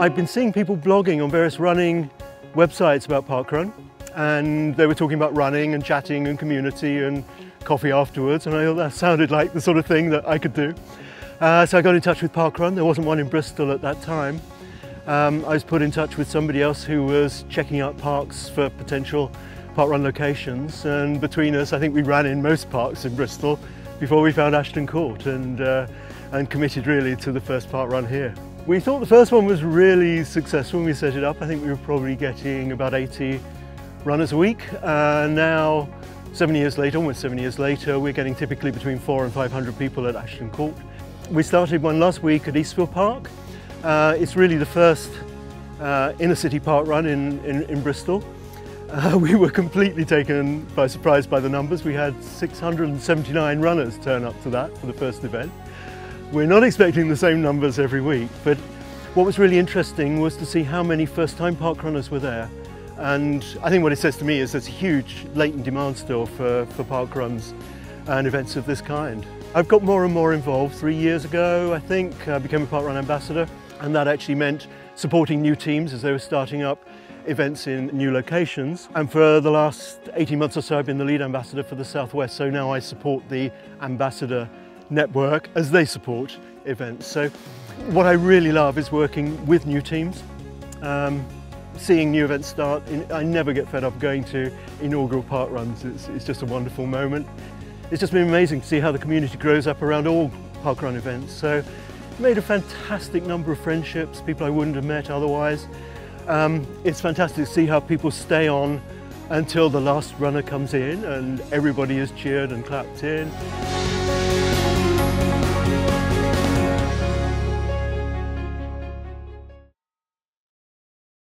I've been seeing people blogging on various running websites about parkrun, and they were talking about running and chatting and community and coffee afterwards, and I thought that sounded like the sort of thing that I could do. So I got in touch with parkrun. There wasn't one in Bristol at that time. I was put in touch with somebody else who was checking out parks for potential parkrun locations, and between us I think we ran in most parks in Bristol before we found Ashton Court and committed really to the first parkrun here. We thought the first one was really successful when we set it up. I think we were probably getting about 80 runners a week. Now, 7 years later, almost 7 years later, we're getting typically between 400 and 500 people at Ashton Court. We started one last week at Eastville Park. It's really the first inner city parkrun in Bristol. We were completely taken by surprise by the numbers. We had 679 runners turn up to that for the first event. We're not expecting the same numbers every week, but what was really interesting was to see how many first-time parkrunners were there. And I think what it says to me is there's a huge latent demand still for parkruns and events of this kind. I've got more and more involved. 3 years ago, I think, I became a parkrun ambassador, and that actually meant supporting new teams as they were starting up events in new locations. And for the last 18 months or so, I've been the lead ambassador for the Southwest, so now I support the ambassador network as they support events. So what I really love is working with new teams, seeing new events start. I never get fed up going to inaugural parkruns. It's just a wonderful moment. It's just been amazing to see how the community grows up around all parkrun events. So made a fantastic number of friendships, people I wouldn't have met otherwise. It's fantastic to see how people stay on until the last runner comes in and everybody is cheered and clapped in.